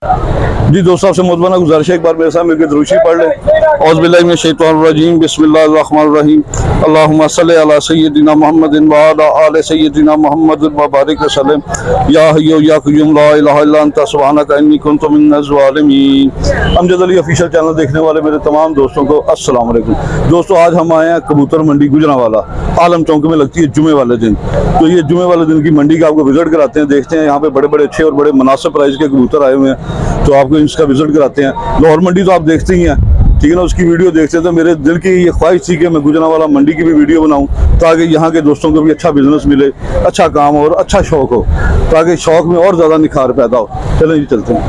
जी दोस्तों, आपसे मुतमना गुजारिश है, एक बार मेरे साथ मिलकर दुरूद पढ़ ले। औज़ु बिल्लाहि मिनश शैतानिर रजीम, बिस्मिल्लाहिर रहमानिर रहीम। अल्लाहुम्मा सल्लि अला सय्यिदिना मुहम्मदिन व अला आलि सय्यिदिना मुहम्मद व बारिक वसल्लम। या हय्यु या क़य्यूम ला इलाहा इल्ला अंता सुब्हानका इन्नी कुन्तु मिनज़ ज़ालिमीन। अमजद अली ऑफिशियल चैनल देखने वाले मेरे तमाम दोस्तों को अस्सलाम वालेकुम। दोस्तों, आज हम आए हैं कबूतर मंडी गुजरांवाला, आलम चौक में लगती है जुमे वाले दिन। तो ये जुमे वाले दिन की मंडी का आपको विजिट कराते हैं, देखते हैं यहाँ पे बड़े बड़े अच्छे और बड़े मुनासिब प्राइस के कबूतर आए हुए हैं, तो आपको इसका विजिट कराते हैं। लाहौर मंडी तो आप देखते ही हैं, ठीक है ना, उसकी वीडियो देखते हैं। तो मेरे दिल की ये ख्वाहिश थी कि मैं गुजरांवाला मंडी की भी वीडियो बनाऊं, ताकि यहाँ के दोस्तों को भी अच्छा बिजनेस मिले, अच्छा काम और अच्छा शौक हो, ताकि शौक में और ज़्यादा निखार पैदा हो। चलें जी, चलते हैं।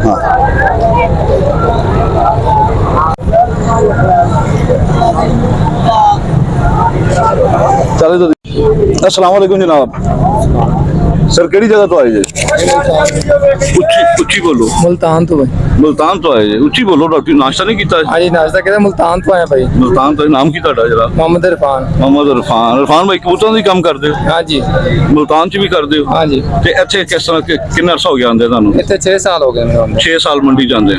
हाँ, चले तो। अस्सलाम वालेकुम जनाब। सर केड़ी जगह तो आए जे? उच्ची बोलो। मुल्तान तो भाई। मुल्तान तो आए जे, उच्ची बोलो। डॉक्टर नाश्ता नहीं कीता? हाँ जी, नाश्ता किया। मुल्तान तो आए भाई। मुल्तान तो। नाम की ਤੁਹਾਡਾ जरा? मोहम्मद इरफान। मोहम्मद इरफान। इरफान भाई कबूतरों ਦੀ ਕੰਮ ਕਰਦੇ ਹੋ? हाँ जी। मुल्तान ਚ ਵੀ ਕਰਦੇ ਹੋ? हाँ जी। ਤੇ ਇੱਥੇ ਕਿਸ ਤਰ੍ਹਾਂ ਕਿੰਨਾ ਅਰਸਾ ਹੋ ਗਿਆ ਆਂਦੇ ਤੁਹਾਨੂੰ? इतने 6 साल हो गए मेरे आंदे। 6 ਸਾਲ ਮੰਡੀ ਜਾਂਦੇ ਆ।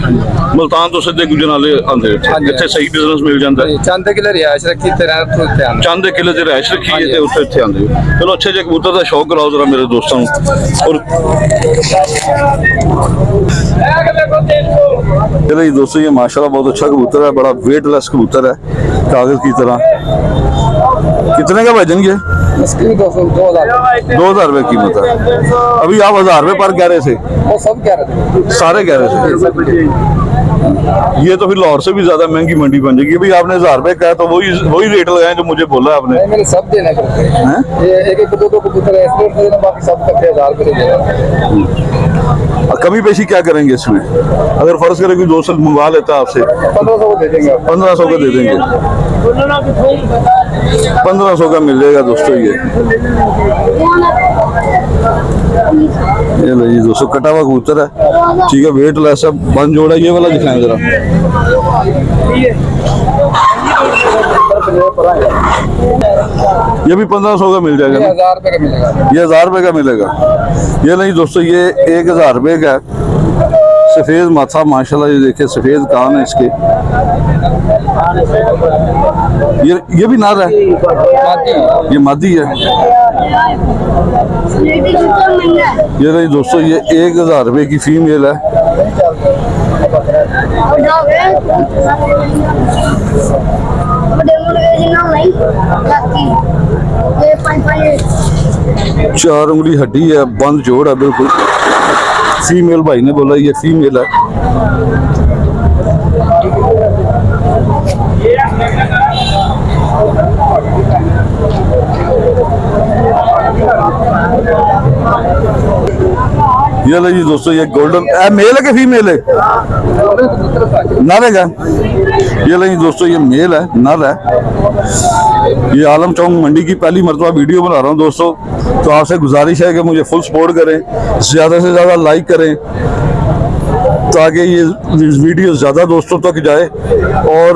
ਮੁਲਤਾਨ ਤੋਂ ਸਿੱਧੇ ਗੁਜਰਾਂਵਾਲੇ ਆਂਦੇ ਇੱਥੇ ਸਹੀ ਬਿਜ਼ਨਸ ਮਿਲ ਜਾਂਦਾ ਹੈ। चंद किले रिहायश रखी थे ध्यान। ਚੰਦ ਕਿਲੇ ਦੇ ਰਹਿਸ਼ ਰੱਖੀ ਹੈ ਤੇ ਉੱਥੇ ਇੱਥੇ ਆਂਦੇ ਹੋ। ਚਲੋ ਅੱਛੇ ਜਿਹੇ ਕਬੂਤਰ ਦਾ ਸ਼ੌਕ ਕਰਾਓ ਜਰਾ ਮੇਰੇ ਦੋਸਤਾਂ ਨੂੰ। ਔਰ चलिए दोस्तों, ये माशाल्लाह बहुत अच्छा कबूतर है, बड़ा वेटलेस कबूतर है, कागज की तरह। कितने का भाईजान ये? इसकी भी 2000 रुपए कीमत है। अभी आप 1000 रुपए पर कह रहे थे? वो सब कह रहे थे, सारे कह रहे थे। ये तो फिर लाहौर से भी ज्यादा महंगी मंडी बन जाएगी। अभी आपने 1000 रुपए कहा तो वही रेट लगाए जो मुझे बोला आपने। नहीं, मैंने सब देना करते हैं। ये एक दो कबूतर है, इसमें देना, बाकी सब करते 1000 रुपए देना। कमी पेशी क्या करेंगे इसमें? अगर फर्ज करें कोई 200 मंगवा लेता आपसे, 1500 को दे देंगे। 1500 का दे देंगे। 1500 का मिल जाएगा दोस्तों। ये लो जी दोस्तों, कटा हुआ कबूतर है, ठीक है, वेटलेस है, बंद जोड़ा। ये वाला दिखाएं जरा। ये भी 1500 का मिल जाएगा ना? 1000 रुपए का मिलेगा। ये 1000 रुपए का मिलेगा। ये नहीं दोस्तों, ये 1000 रुपए का है। सफेद माथा माशाल्लाह, ये देखिए सफेद कान है इसके। ये भी नार है, ये मादी है। ये नहीं दोस्तों, ये 1000 रुपए की फीमेल है। चार उंगली हड्डी है, बंद जोड़ है बिल्कुल। फीमेल भाई ने बोला ये फीमेल है। ये लो जी दोस्तों, ये गोल्डन मेल है कि फीमेल है? नर है। ये लो जी दोस्तों, ये मेल है, नर है। ये आलम चौक मंडी की पहली मरतबा वीडियो बना रहा हूँ दोस्तों, तो आपसे गुजारिश है कि मुझे फुल सपोर्ट करें, ज़्यादा से ज़्यादा लाइक करें, ताकि ये वीडियो ज़्यादा दोस्तों तक जाए और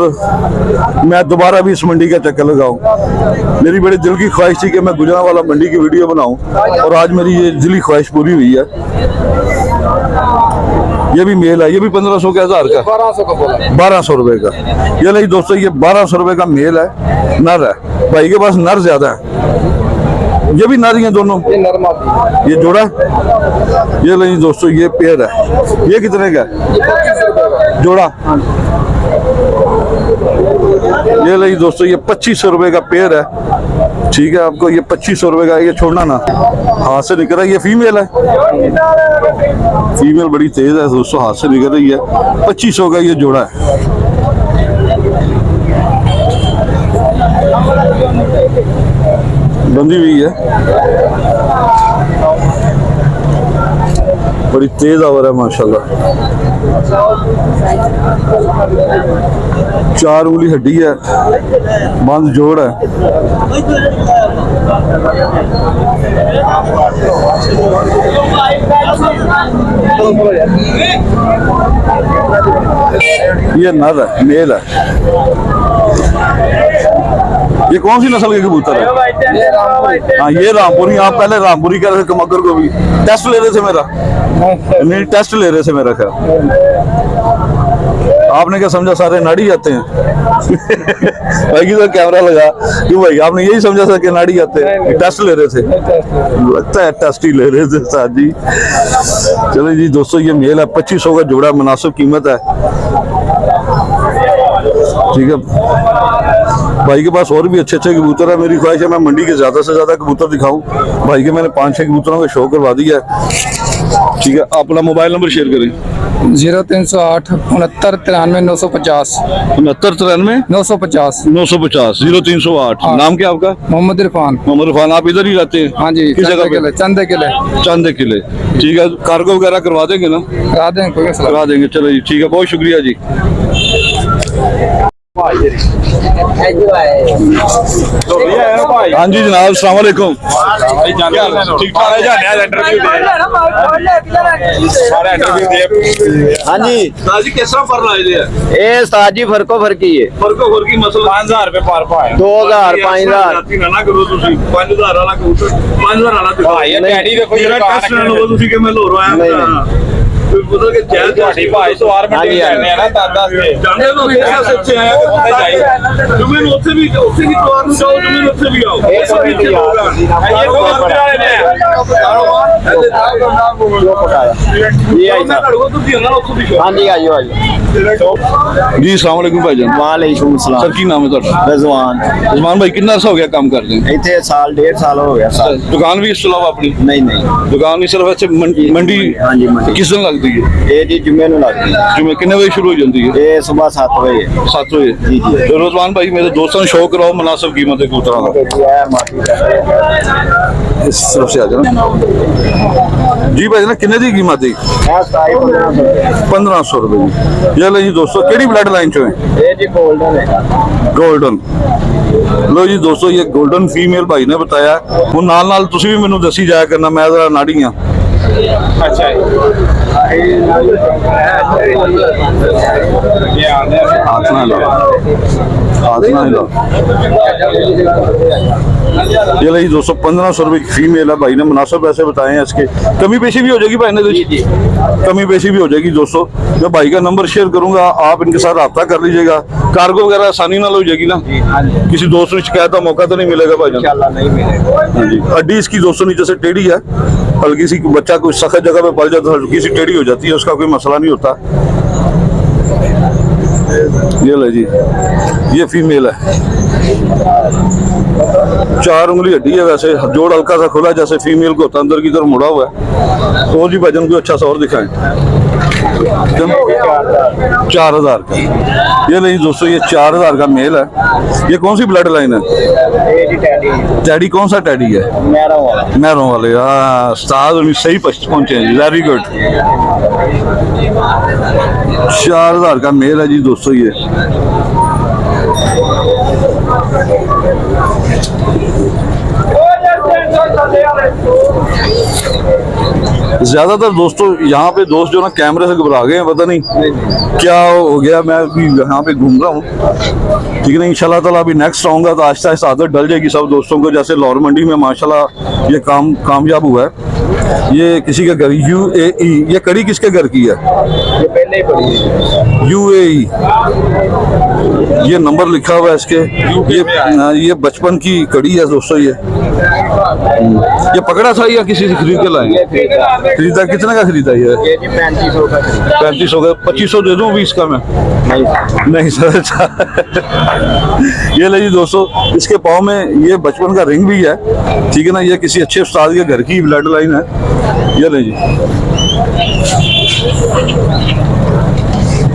मैं दोबारा भी इस मंडी का चक्कर लगाऊं। मेरी बड़ी दिल की ख्वाहिश थी कि मैं गुजरांवाला मंडी की वीडियो बनाऊं, और आज मेरी ये दिली ख्वाहिश पूरी हुई है। ये भी मेल है, ये भी 1500 का, 1000 का, 1200 का बोला। 1200 रुपए का। ये नहीं दोस्तों, ये 1200 रुपए का मेल है, नर है। भाई के पास नर ज्यादा है। ये भी नर हैं दोनों? ये नर मादी। ये जोड़ा? ये नहीं दोस्तों, ये पेयर है। ये कितने का है जोड़ा? ये नहीं दोस्तों, ये 2500 रुपए का पेयर है, ठीक है। आपको ये 2500 रुपए का, ये छोड़ना ना, हाथ से निकल रहा है। ये फीमेल है, फीमेल बड़ी तेज है दोस्तों, हाथ से निकल रही है। 2500 का ये जोड़ा है। बंधी हुई है, बड़ी तेज आवाज है माशाल्लाह। 4 उंगली हड्डी है, बंद जोड़ है। ये नर है, मेल है। ये कौन सी नस्ल के कबूतर है? हाँ ये रामपुरी। आप पहले रामपुरी कह रहे थे कमकर को भी। टेस्ट ले रहे थे मेरा? नहीं टेस्ट ले रहे थे मेरा ख्याल। आपने क्या समझा सारे नाड़ी जाते हैं? भाई की तो कैमरा लगा क्यों भाई? आपने यही समझा था कि नाड़ी जाते हैं? टेस्ट ले रहे थे? लगता है टेस्ट ही ले रहे थे साथ जी। चलो जी दोस्तों ये मेल है 2500 का जोड़ा, मुनासिब कीमत है। ठीक है भाई के पास और भी अच्छे अच्छे कबूतर है। मेरी ख्वाहिश है मैं मंडी के ज्यादा से ज्यादा कबूतर दिखाऊं। भाई के मैंने 5-6 कबूतरों का शो करवा दिया है। ठीक है आप अपना मोबाइल नंबर शेयर करें। 0308 69 93 950 69 950 950 0308। नाम क्या आपका? मोहम्मद इरफान। मोहम्मद इरफान। आप इधर ही रहते हैं? हाँ जी किस जगह पे? चंदे किले। चांदे किले। ठीक है कार्गो वगैरह करवा देंगे ना? करा देंगे कोई मसला करा देंगे। चलो जी ठीक है बहुत शुक्रिया जी। हाँ जी जनाब अस्सलाम वालेकुम। हाँ जी जी किस तरह फर लाए हैं? ये उस्ताद जी फर्को फर्की है। फर्को फर्की मसला 5000 रुपए पर पाए 2000 5000 ना करो तुसी 5000 वाला कबूतर 5000 वाला भाई ये डैडी देखो ये मेरा टेस्ट ना लो तुसी कि मैं लो रहा नहीं, हूं। फिर पता कि जैल ਤੁਹਾਡੀ ਭਾਈ ਸਵਾਰ हाँ ਮੰਡੀ जी, हाँ ਜਾਂਦੇ ਆ ਨਾ ਦਾਦਾ ਸੇ जाने तो कैसे सच्चे आए ਉੱਥੇ ਜਾਈਏ जुम्मे उत्थे भी तौर में जाओ जुम्मे उत्थे भी आओ ये तो भी यार ਇਹ ਕੋ ਮੰਦਰ ਵਾਲੇ ਨੇ ये आई था। हाँ जी आइयो आइयो। जी अस्सलाम वालेकुम भाईजान। वालेकुम सर सलाम। की नाम है ਤੁਹਾਡਾ? रजवान उस्मान भाई कितना अर्सा हो गया काम करते हैं? इतने साल 1.5 साल हो गया साल। दुकान भी इस अलावा अपनी? नहीं नहीं दुकान नहीं सिर्फ ऐसे मंडी हाँ जी मंडी किस दिन लगती है? ये जी जुम्मे ਨੂੰ लगती है। जुम्मे कितने बजे शुरू हो जाती है? ये सुबह 7 बजे 7 बजे। जी जी तो रोजवान भाई मेरे दोस्तों ने शो कराओ मुनासिब कीमत है कबूतरों का। इस तरफ से आ जाना जी भाई ना कितने दी कीमत है? 1500 रुपए जी। ये लो जी दोस्तों केड़ी ब्लड लाइन चो है? ये जी गोल्डन है। गोल्डन। लो जी दोस्तों ये गोल्डन फीमेल भाई ने बताया। वो नाल नाल तुसी भी मैनू दसी जाया करना मैं जरा नाड़ी हां। ਅੱਛਾ ਜੀ ਇਹ ਆਂਦੇ हाथ ना हिलाओ हाथ ना हिलाओ। ये लो जी दोस्तों 1500 रुपए की फीमेल है भाई ने मुनासिब पैसे बताए हैं इसके। कमी पेशी भी हो जाएगी भाई ने कमी पेशी भी हो जाएगी दोस्तों। मैं भाई का नंबर शेयर करूंगा आप इनके साथ रब्ता कर लीजिएगा। कार्गो वगैरह आसानी नाल हो जाएगी ना? किसी दोस्त को शिकायत का मौका तो नहीं मिलेगा भाई? इंशाल्लाह नहीं मिलेगा। हाँ जी हड्डी इसकी दोस्तों नीचे से टेढ़ी है। हल्की सी बच्चा कोई सख्त जगह पे पड़ जाता है हल्की सी टेढ़ी हो जाती है उसका कोई मसला नहीं होता। ये लो जी ये फीमेल है 4 उंगली हड्डी है वैसे जोड़ हल्का सा खुला जैसे फीमेल को होता अंदर की तरफ मुड़ा हुआ है। तो जी भजन को अच्छा सा और दिखाएं 4000 का। ये नहीं दोस्तों ये 4000 का मेल है। ये कौन सी ब्लड लाइन है? ये जी टैडी टैडी कौन सा टैडी है? मेरा वाला मैरों वाले। हाँ उस्ताद सही पहुंचे हैं जी वेरी गुड। 4000 का मेल है जी दोस्तों ये। ज्यादातर दोस्तों यहाँ पे दोस्त जो ना कैमरे से घबरा गए हैं पता नहीं क्या हो गया। मैं अभी यहाँ पे घूम रहा हूँ ठीक है ना इंशाल्लाह ताला अभी नेक्स्ट आऊँगा तो आहिस्ता आहिस्ता आदत डल जाएगी सब दोस्तों को। जैसे लाहौर मंडी में माशाल्लाह ये काम कामयाब हुआ है। ये किसी के घर UAE ये कड़ी किसके घर की है? ये पहले ही पड़ी है। UAE ये नंबर लिखा हुआ है इसके। ये बचपन की कड़ी है दोस्तों। ये पकड़ा था या किसी से खरीद के लाए? खरीदा कितने का खरीदा ये? ये जी 3500 का 3500 का 2500 दे दूं 20 का मैं? नहीं सर अच्छा ये ले जी दोस्तों इसके पाँव में ये बचपन का रिंग भी है ठीक है ना। ये किसी अच्छे उस्ताद के घर की ब्लड लाइन है। ये ले जी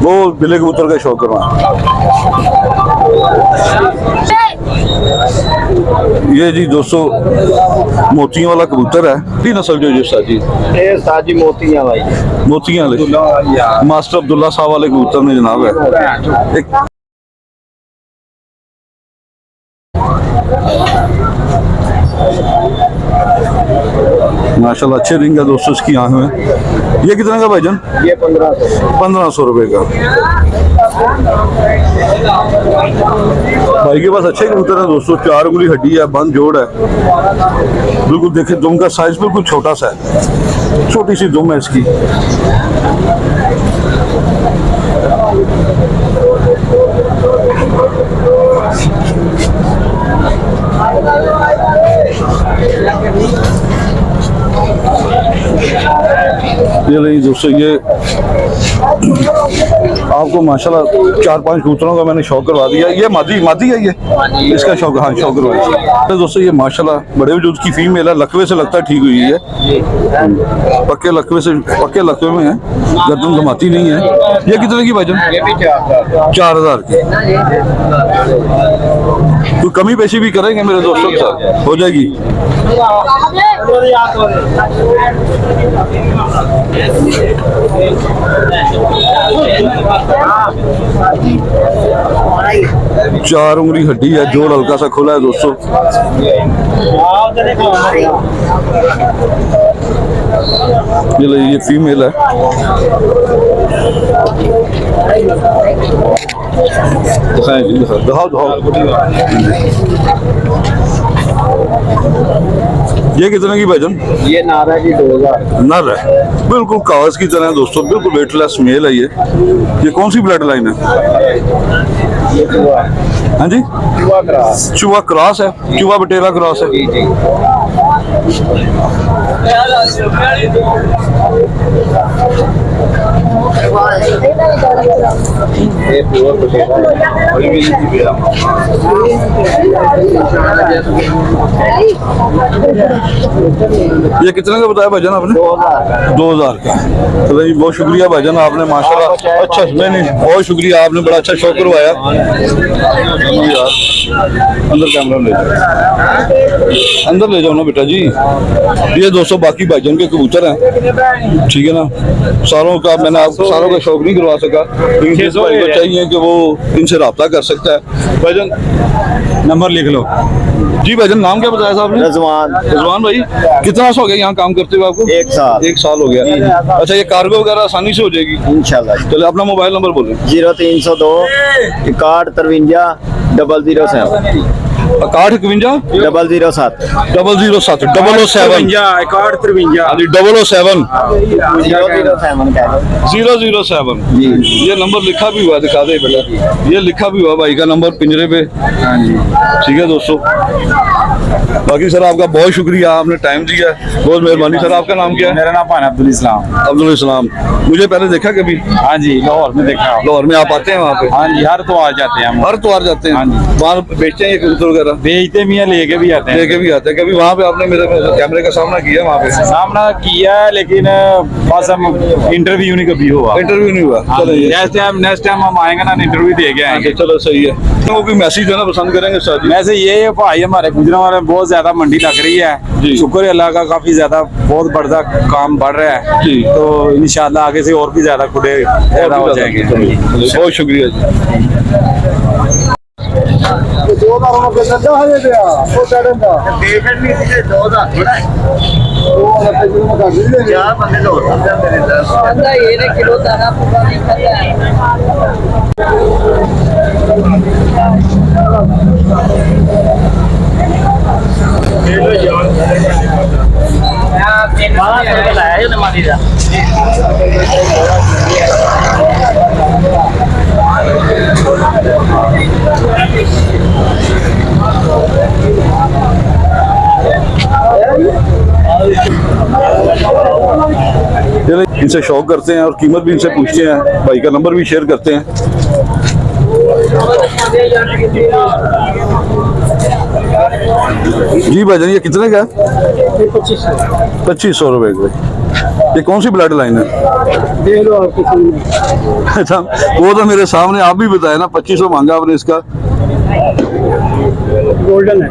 वो बिले कबूतर का शौक करवा। ये जी दोस्तों मोतियों वाला कबूतर है। तीन नस्ल जो जी साजी ये साजी मोतियां भाई मोतियां वाले मास्टर अब्दुल्ला साहब वाले कबूतर ने जनाब है। एक माशाल्लाह अच्छे रिंग है दोस्तों इसकी आँख में। ये कितने का भाईजान? ये 1500। 1500 रुपये का। भाई के पास अच्छे कबूतर है दोस्तों, 4 उंगली हड्डी है, बंद जोड़ है, बिल्कुल देखे दुम का साइज बिल्कुल छोटा सा है, छोटी सी दुम है इसकी। ये रही दोस्तों, ये आपको माशाल्लाह 4-5 कबूतरों का मैंने शौक करवा दिया। ये मादी है, ये इसका शौक, हाँ शौक करवा दिया। तो दोस्तों ये माशाल्लाह बड़े वजूद की फीमेल है, लकवे से लगता है ठीक हुई है, पक्के लकवे में है, गर्दन घुमाती नहीं है। ये कितने की भाईजान? ये भी 4000 की। तो कमी पेशी भी करेंगे मेरे दोस्तों के साथ, हो जाएगी। चार उंगली हड्डी है, जोड़ हल्का सा खुला है दोस्तों। ये फीमेल है। दिखाओ। ये कितने की भाईजान? ये नारा की 2000। नर है, बिल्कुल कागज की तरह है दोस्तों, बिल्कुल वेटलेस मेल है ये कौन सी ब्लड लाइन है? ये चूहा हाँ जी, क्रॉस। चूहा क्रॉस है, चूहा बटेरा क्रॉस है। जी जी। ये प्योर बटेरा ये कितने का बताया भाईजान आपने? 2000 का। तो भाई बहुत शुक्रिया भाईजान, आपने माशाल्लाह अच्छा, नहीं बहुत शुक्रिया, आपने बड़ा अच्छा शौक करवाया यार। अंदर कैमरा ले जाओ, अंदर ले जाओ ना बेटा जी। ये दोस्तों बाकी भाईजान के कबूतर हैं, ठीक है ना। सारों का मैंने आपको सारों का शौक नहीं करवा सका, लेकिन जिस भाई को चाहिए कि वो इनसे रब्ता कर सकता है। भाईजान नंबर लिख लो जी। भाईजान नाम क्या बताया साहब ने? रिजवान भाई, कितना सा हो गया यहाँ काम करते हुए आपको? 1 साल। 1 साल हो गया। अच्छा, ये कार्गो वगैरह आसानी से हो जाएगी इंशाल्लाह। चलो अपना मोबाइल नंबर बोलें। 0302 61 007 61 007 007 007 ये नंबर लिखा भी हुआ, दिखा दे बेटा, ये लिखा भी हुआ भाई का नंबर पिंजरे पे। ठीक है दोस्तों, बाकी सर आपका बहुत शुक्रिया, आपने टाइम दिया, बहुत मेहरबानी सर। आपका नाम क्या है? मेरा नाम है अब्दुल इस्लाम। अब्दुल इस्लाम। मुझे पहले देखा कभी? हाँ जी, लाहौर में देखा। लाहौर में आप आते हैं वहाँ पे? हाँ जी, हर तो आ जाते हैं हम। हर त्योहार जाते हैं? हाँ जी। वहाँ बेचते हैं ये कबूतर वगैरह? बेचते भी हैं, लेके भी आते हैं। लेके भी आते हैं। कभी वहाँ पे आपने मेरे कैमरे का सामना किया? वहाँ पे सामना किया है, लेकिन बस हम इंटरव्यू नहीं कभी हुआ। इंटरव्यू नहीं हुआ? चलो नेक्स्ट टाइम हम आएंगे ना, इंटरव्यू दे के आएंगे। चलो सही है। वो भी मैसेज देना पसंद करेंगे सर? वैसे ये भाई हमारे गुजरात में बहुत ज्यादा मंडी लग रही है, जी। शुक्र है अल्लाह का, काफी ज्यादा बहुत बड़ा काम बढ़ रहा है जी। तो इंशाल्लाह आगे से और भी ज्यादा खुले पैदा हो जाएंगे। बहुत शुक्रिया जी। किलो दाना पूरा नहीं खाता है। चलिए इनसे शौक करते हैं और कीमत भी इनसे पूछते हैं, भाई का नंबर भी शेयर करते हैं। जी भाईजान ये कितने का? 2500 रुपए का। ये कौन सी ब्लड लाइन है? अच्छा, वो तो मेरे सामने आप भी बताए ना, 2500 मांगा आपने इसका। गोल्डन है।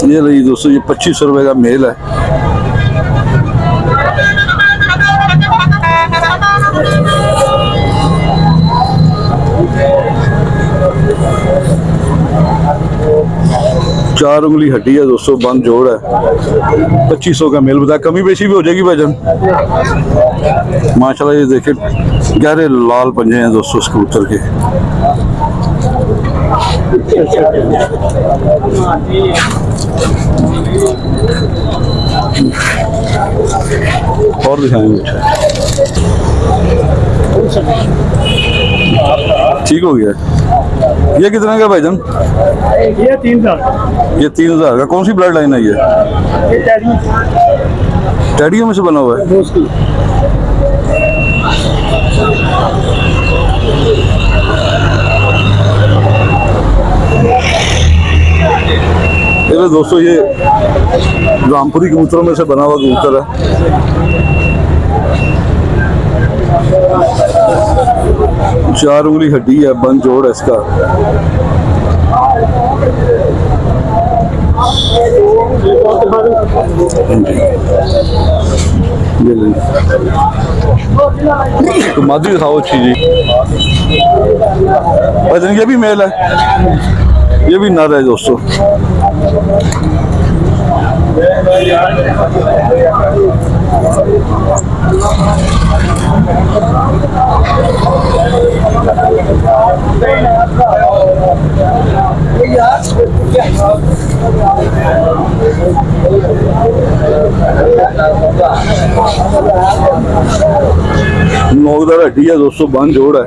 ये रही दोस्तों, ये 2500 रुपए का मेल है। 4 उंगली हड्डी है दोस्तों, बंद जोड़ है। 2500 का मेल बताया, कमी बेशी भी हो जाएगी भाईजान। माशाल्लाह ये देखिए गहरे लाल पंजे हैं दोस्तों इस कबूतर के। और दिखाएंगे ठीक हो गया। ये कितने का भाईजान? ये 3000। ये 3000 का। कौन सी ब्लड लाइन है ये? टैडियो में से बना हुआ है। ये दोस्तों ये रामपुरी कबूतरों में से बना हुआ कबूतर है। चार उंगली हड्डी है, बंद जोड़ है इसका। तो मादी दिखाओ अच्छी जी। ये भी मेल है, ये भी नर है दोस्तों। नौकदार हड्डी है दोस्तों, बंद जोड़ है।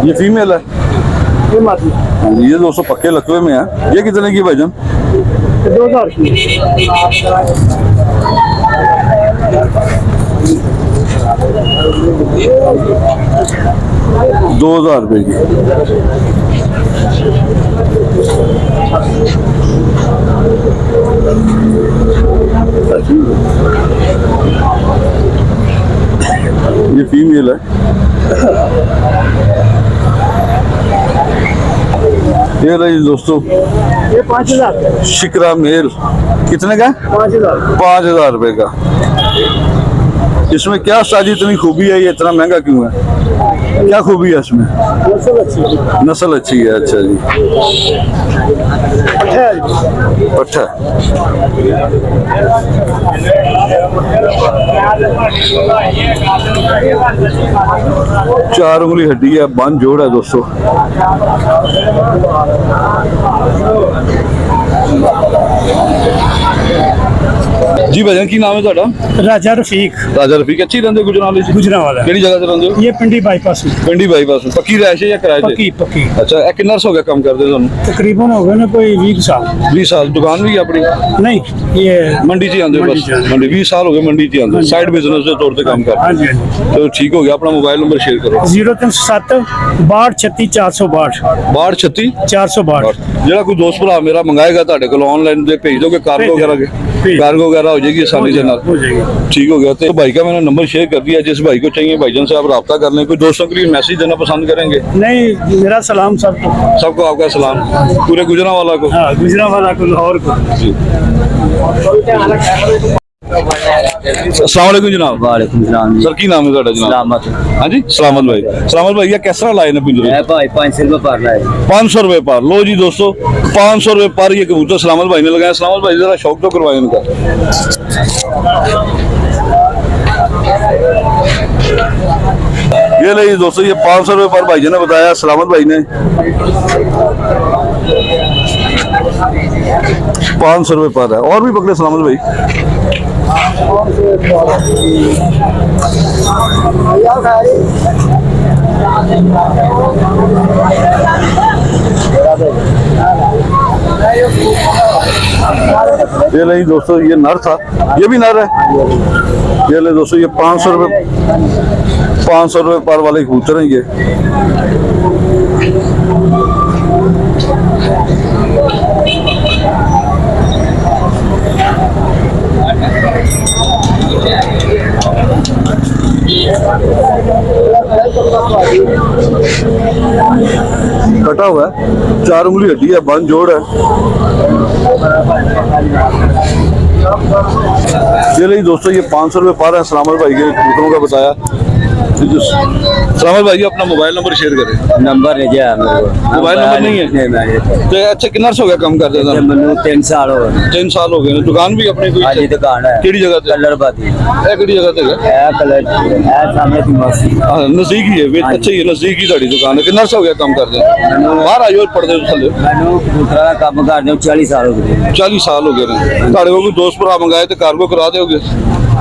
ये फीमेल है, ये दोस्तों पक्के लकवे में है। ये कितने की भाईजान? 2000 की। 2000 रुपए की। ये फीमेल है। ये रही दोस्तों, ये 5000। शिकरा मेल कितने का? 5000। 5000 रुपए का। इसमें क्या साजी इतनी खूबी है, ये इतना महंगा क्यों है? क्या खूबी है इसमें? नस्ल अच्छी है। नस्ल अच्छी है। अच्छा जी, पट्ठा। चार उंगली हड्डी है, बंद जोड़ है दोस्तों। जी भाईजान की नाम है ਤੁਹਾਡਾ? राजा रफीक। राजा रफीक। अच्छी रहंदे गुजरावाले च? गुजरावाला। ਕਿਹੜੀ ਜਗ੍ਹਾ ਤੇ ਰਹਿੰਦੇ ਹੋ? ये पिंडी बाईपास में। ਪਿੰਡੀ ਬਾਈਪਾਸ। ਪੱਕੀ ਰਹਿਸ਼ ਹੈ ਜਾਂ ਕਿਰਾਏ पक्की ਤੇ? पक्की। अच्छा, ਇਹ ਕਿੰਨਾ ਅਰਸਾ ਹੋ ਗਿਆ ਕੰਮ ਕਰਦੇ ਤੁਹਾਨੂੰ? तकरीबन हो गए ना कोई 20 साल। 20 ਸਾਲ। ਦੁਕਾਨ ਵੀ ਹੈ ਆਪਣੀ? नहीं ये ਮੰਡੀ 'ਚ ਹੀ ਆਉਂਦੇ ਹੋ ਮੰਡੀ ਬਸ? 'ਚ ਆਉਂਦੇ। ਮੰਡੀ 20 ਸਾਲ ਹੋ ਗਏ ਮੰਡੀ 'ਚ ਹੀ ਆਉਂਦੇ, ਸਾਈਡ ਬਿਜ਼ਨਸ ਦੇ ਤੌਰ ਤੇ ਕੰਮ ਕਰਦੇ। हाँ जी हाँ जी। ਚਲੋ ਠੀਕ ਹੋ ਗਿਆ। ਆਪਣਾ ਮੋਬਾਈਲ ਨੰਬਰ ਸ਼ੇਅਰ ਕਰੋ। 0307 62 36 462 6236 462। ਜਿਹੜਾ ਕੋਈ ਦੋਸਤ ਭਰਾ ਮੇਰਾ ਮੰਗਾਏਗਾ ਤੁਹਾਡੇ ਕੋਲ ऑनलाइन ਦੇ ਭੇਜ ਦੋਗੇ? ਕਾਰਗੋ ਵਗੈरह के कार्गो वगैरह हो जाएगी आसानी से। हो जाएगी। ठीक हो गया। तो भाई का मैंने नंबर शेयर कर दिया, जिस भाई को चाहिए भाईजान से आप रब्ता कर लें। कोई दोस्तों के लिए मैसेज देना पसंद करेंगे? नहीं, मेरा सलाम सबको। सबको आपका सलाम, पूरे गुजरांवाला को। हाँ, गुजरांवाला को, लाहौर को। अस्सलाम वालेकुम जनाब। वालेकुम सलाम जी। सर की नाम है ਤੁਹਾਡਾ जनाब? सलामत हाँ जी, सलामत भाई। सलामत भाई, ये किस तरह लाए ने पिंजरे? है भाई 500 रुपये पर लाए। 500 रुपए पर। लो जी दोस्तों, 500 रुपए पर ये कबूतर सलामत भाई ने लगाया। सलामत भाई जरा शौक तो करवाए इनका। ये ले दोस्तों, ये 500 रुपए पर भाई जी ने बताया, सलामत भाई ने। 500 रुपए पर है। और भी पकड़े सलामत भाई? ये ले दोस्तों, ये नर था, ये भी नर है। ये ले दोस्तों, ये 500 रुपए पर वाले कबूतर हैं ये। कटा हुआ है, 4 उंगली हड्डी है, बंद जोड़ है। चलिए दोस्तों, ये 500 रुपये पार है सलामत भाई के कबूतरों का बताया। सलामत भाई जी अपना मोबाइल नंबर शेयर करें। नंबर है जी मोबाइल नंबर नहीं है? नहीं मेरे तो अच्छा कितना हो गया काम करते थे? मैंने 3 साल हो गए। 3 साल हो गए ने। दुकान भी अपनी कोई? हाँ जी दुकान है। ਕਿਹੜੀ ਜਗ੍ਹਾ ਤੇ? कलर बाती ਇਹ ਕਿਹੜੀ ਜਗ੍ਹਾ ਤੇ ਹੈ? है कलर है सामने की मौसी। ਹਾਂ ਨਜ਼ਦੀਕ ਹੀ ਹੈ ਵੀ ਅੱਛਾ ਹੀ ਹੈ, ਨਜ਼ਦੀਕ ਹੀ ਤੁਹਾਡੀ ਦੁਕਾਨ ਹੈ। ਕਿੰਨਾ ਹੋ ਗਿਆ ਕੰਮ ਕਰਦੇ? ਬਾਹਰ ਆਇਓ ਪੜਦੇ ਹੋ ਥੱਲੇ। मैंने कबूतरा का काम करते हो 40 साल हो गए। 40 ਸਾਲ ਹੋ ਗਏ ਨੇ। ਤੁਹਾਡੇ ਕੋਲ ਕੋਈ ਦੋਸਤ ਭਰਾ ਮੰਗਾਏ ਤੇ ਕਾਰਗੋ ਕਰਾ ਦਿਓਗੇ?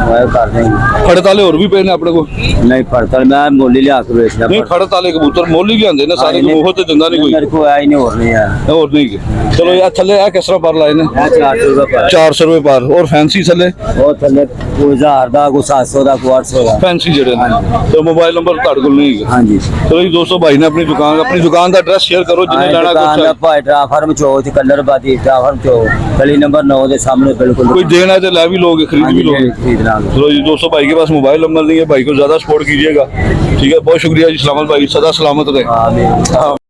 मैं कर देंगे। ਖੜਤ ਵਾਲੇ ਹੋਰ ਵੀ ਪਏ ਨੇ ਆਪਣੇ ਕੋਲ? नहीं पड़ता मैं मोली लिया के बेचना ਨਹੀਂ ਖੜਤ ਵਾਲੇ ਕਬੂਤਰ ਮੁੱਲ ਹੀ ਲਿਆਂਦੇ ਨੇ ਸਾਰੇ, ਮੋਹ ਤੇ ਦਿੰਦਾ ਨਹੀਂ ਕੋਈ। मेरे को आई नहीं हो रही है। ਹੋਰ ਨਹੀਂ ਗੇ। ਚਲੋ ਯਾਰ ਥੱਲੇ ਆ ਕਿਸ ਤਰ੍ਹਾਂ ਪਰ ਲਾਏ ਨੇ? 400 रुपये पर 400 ਰੁਪਏ ਪਰ। ਔਰ ਫੈਂਸੀ ਥੱਲੇ? वो थले कोई 1000 का कोई 700 का कोई 800 का। ਫੈਂਸੀ ਜਿਹੜੇ ਨੇ। ਤੇ ਮੋਬਾਈਲ ਨੰਬਰ ਤੁਹਾਡੇ ਕੋਲ ਨਹੀਂ ਹੈਗਾ? हाँ जी ਚਲੋ ਜੀ ਦੋਸਤੋ, ਭਾਈ ਨੇ ਆਪਣੀ ਦੁਕਾਨ ਦਾ ਐਡਰੈਸ ਸ਼ੇਅਰ ਕਰੋ ਜਿਹਨੇ ਲੈਣਾ दुकान ਕੁਛ। भाई ट्राफार्म चौक कलर बाती ट्राफार्म चौक गली नंबर 9 के सामने बिल्कुल। कोई देना है तो ला भी लोगे, खरीद हाँ भी जी, लोगे। खरीदना। चलो जी दोस्तों, भाई के पास मोबाइल नंबर नहीं है, भाई को ज़्यादा सपोर्ट कीजिएगा। ठीक है, बहुत शुक्रिया जी। सलामत भाई, सदा सलामत रहे। हाँ हाँ।